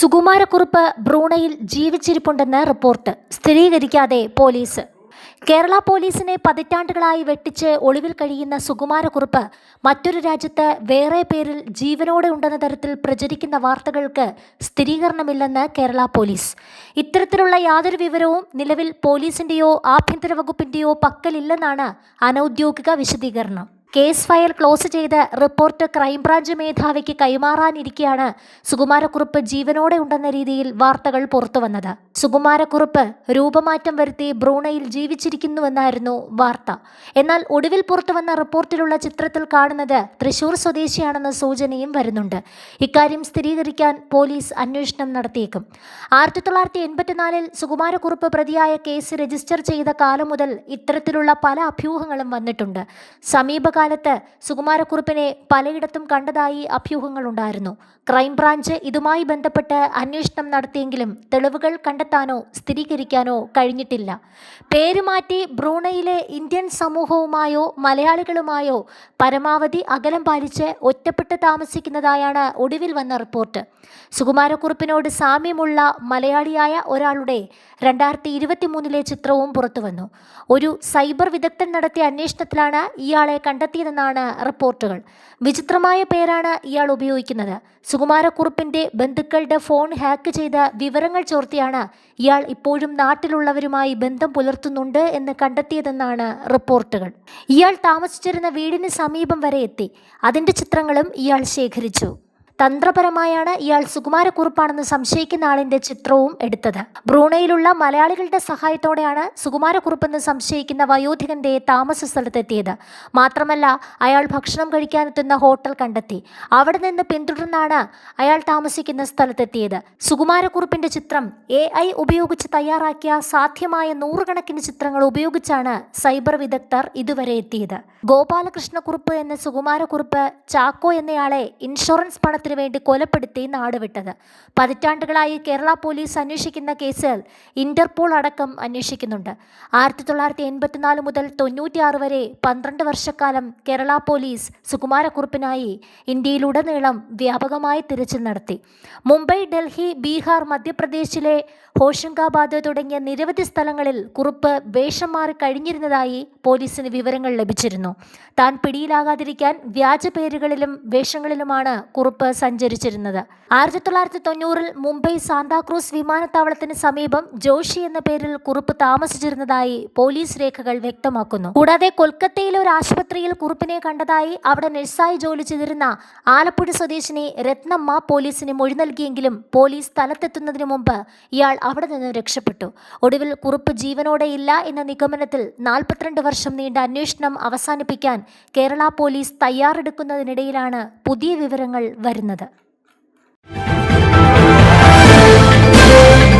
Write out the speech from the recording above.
സുകുമാരക്കുറുപ്പ് ബ്രൂണയിൽ ജീവിച്ചിരിപ്പുണ്ടെന്ന് റിപ്പോർട്ട് സ്ഥിരീകരിക്കാതെ പോലീസ്. കേരള പോലീസിനെ പതിറ്റാണ്ടുകളായി വെട്ടിച്ച് ഒളിവിൽ കഴിയുന്ന സുകുമാരക്കുറുപ്പ് മറ്റൊരു രാജ്യത്ത് വേറെ പേരിൽ ജീവനോടെ ഉണ്ടെന്ന തരത്തിൽ പ്രചരിക്കുന്ന വാർത്തകൾക്ക് സ്ഥിരീകരണമില്ലെന്ന് കേരള പോലീസ്. ഇത്തരത്തിലുള്ള യാതൊരു വിവരവും നിലവിൽ പോലീസിന്റെയോ ആഭ്യന്തര വകുപ്പിന്റെയോ പക്കലില്ലെന്നാണ് അനൌദ്യോഗിക വിശദീകരണം. കേസ് ഫയൽ ക്ലോസ് ചെയ്ത് റിപ്പോർട്ട് ക്രൈംബ്രാഞ്ച് മേധാവിക്ക് കൈമാറാനിരിക്കെയാണ് സുകുമാരക്കുറുപ്പ് ജീവനോടെ ഉണ്ടെന്ന രീതിയിൽ വാർത്തകൾ പുറത്തുവന്നത്. സുകുമാരക്കുറുപ്പ് രൂപമാറ്റം വരുത്തി ബ്രൂണയിൽ ജീവിച്ചിരിക്കുന്നുവെന്നായിരുന്നു വാർത്ത. എന്നാൽ ഒടുവിൽ പുറത്തുവന്ന റിപ്പോർട്ടിലുള്ള ചിത്രത്തിൽ കാണുന്നത് തൃശൂർ സ്വദേശിയാണെന്ന സൂചനയും വരുന്നുണ്ട്. ഇക്കാര്യം സ്ഥിരീകരിക്കാൻ പോലീസ് അന്വേഷണം നടത്തിയേക്കും. 1984 സുകുമാരക്കുറുപ്പ് പ്രതിയായ കേസ് രജിസ്റ്റർ ചെയ്ത കാലം മുതൽ ഇത്തരത്തിലുള്ള പല അഭ്യൂഹങ്ങളും വന്നിട്ടുണ്ട്. സമീപകാലത്ത് സുകുമാരക്കുറുപ്പിനെ പലയിടത്തും കണ്ടതായി അഭ്യൂഹങ്ങളുണ്ടായിരുന്നു. ക്രൈംബ്രാഞ്ച് ഇതുമായി ബന്ധപ്പെട്ട് അന്വേഷണം നടത്തിയെങ്കിലും തെളിവുകൾ കണ്ടെത്താനോ സ്ഥിരീകരിക്കാനോ കഴിഞ്ഞിട്ടില്ല. പേരുമാറ്റി ബ്രൂണയിലെ ഇന്ത്യൻ സമൂഹവുമായോ മലയാളികളുമായോ പരമാവധി അകലം പാലിച്ച് ഒറ്റപ്പെട്ട് താമസിക്കുന്നതായാണ് ഒടുവിൽ വന്ന റിപ്പോർട്ട്. സുകുമാരക്കുറുപ്പിനോട് സാമ്യമുള്ള മലയാളിയായ ഒരാളുടെ 2023 ചിത്രവും പുറത്തുവന്നു. ഒരു സൈബർ വിദഗ്ധൻ നടത്തിയ അന്വേഷണത്തിലാണ് ഇയാളെ കണ്ടെത്തിയതെന്നാണ് റിപ്പോർട്ടുകൾ. വിചിത്രമായ പേരാണ് ഇയാൾ ഉപയോഗിക്കുന്നത്. സുകുമാരക്കുറുപ്പിന്റെ ബന്ധുക്കളുടെ ഫോൺ ഹാക്ക് ചെയ്ത വിവരങ്ങൾ ചോർത്തിയാണ് ഇയാൾ ഇപ്പോഴും നാട്ടിലുള്ളവരുമായി ബന്ധം പുലർത്തുന്നുണ്ട് എന്ന് കണ്ടെത്തിയതെന്നാണ് റിപ്പോർട്ടുകൾ. ഇയാൾ താമസിച്ചിരുന്ന വീടിന് സമീപം വരെ എത്തി. അതിന്റെ ചിത്രങ്ങളും ഇയാൾ ശേഖരിച്ചു. തന്ത്രപരമായാണ് ഇയാൾ സുകുമാരക്കുറുപ്പാണെന്ന് സംശയിക്കുന്ന ആളിന്റെ ചിത്രവും എടുത്തത്. ബ്രൂണയിലുള്ള മലയാളികളുടെ സഹായത്തോടെയാണ് സുകുമാരക്കുറുപ്പെന്ന് സംശയിക്കുന്ന വയോധികന്റെ താമസ സ്ഥലത്തെത്തിയത്. മാത്രമല്ല, അയാൾ ഭക്ഷണം കഴിക്കാനെത്തുന്ന ഹോട്ടൽ കണ്ടെത്തി. അവിടെ നിന്ന് പിന്തുടർന്നാണ് അയാൾ താമസിക്കുന്ന സ്ഥലത്തെത്തിയത്. സുകുമാരക്കുറുപ്പിന്റെ ചിത്രം AI ഉപയോഗിച്ച് തയ്യാറാക്കിയ സാധ്യമായ നൂറുകണക്കിന് ചിത്രങ്ങൾ ഉപയോഗിച്ചാണ് സൈബർ വിദഗ്ധർ ഇതുവരെ എത്തിയത്. ഗോപാലകൃഷ്ണക്കുറുപ്പ് എന്ന സുകുമാരക്കുറുപ്പ് ചാക്കോ എന്നയാളെ ഇൻഷുറൻസ് പണത്തിന് വേണ്ടി കൊലപ്പെടുത്തി നാടുവിട്ടത്. പതിറ്റാണ്ടുകളായി കേരള പോലീസ് അന്വേഷിക്കുന്ന കേസുകൾ ഇന്റർപോൾ അടക്കം അന്വേഷിക്കുന്നുണ്ട്. 1984 മുതൽ 96 വരെ 12 വർഷക്കാലം കേരള പോലീസ് സുകുമാരക്കുറുപ്പിനായി ഇന്ത്യയിലുടനീളം വ്യാപകമായി തിരച്ചിൽ നടത്തി. മുംബൈ, ഡൽഹി, ബീഹാർ, മധ്യപ്രദേശിലെ ഹോഷങ്കാബാദ് തുടങ്ങിയ നിരവധി സ്ഥലങ്ങളിൽ കുറുപ്പ് വേഷം മാറി കഴിഞ്ഞിരുന്നതായി പോലീസിന് വിവരങ്ങൾ ലഭിച്ചിരുന്നു. താൻ പിടിയിലാകാതിരിക്കാൻ വ്യാജ പേരുകളിലും വേഷങ്ങളിലുമാണ് കുറുപ്പ് സഞ്ചരിച്ചിരുന്നത്. 1990 മുംബൈ സാന്താക്രൂസ് വിമാനത്താവളത്തിന് സമീപം ജോഷി എന്ന പേരിൽ കുറുപ്പ് താമസിച്ചിരുന്നതായി പോലീസ് രേഖകൾ വ്യക്തമാക്കുന്നു. കൂടാതെ കൊൽക്കത്തയിലെ ഒരു ആശുപത്രിയിൽ കുറുപ്പിനെ കണ്ടതായി അവിടെ നഴ്സായി ജോലി ചെയ്തിരുന്ന ആലപ്പുഴ സ്വദേശിനി രത്നമ്മ പോലീസിന് മൊഴി നൽകിയെങ്കിലും പോലീസ് സ്ഥലത്തെത്തുന്നതിന് മുമ്പ് ഇയാൾ അവിടെ നിന്ന് രക്ഷപ്പെട്ടു. ഒടുവിൽ കുറുപ്പ് ജീവനോടെയില്ല എന്ന നിഗമനത്തിൽ 42 വർഷം നീണ്ട അന്വേഷണം അവസാനിപ്പിക്കാൻ കേരള പോലീസ് തയ്യാറെടുക്കുന്നതിനിടയിലാണ് പുതിയ വിവരങ്ങൾ വരുന്നത്.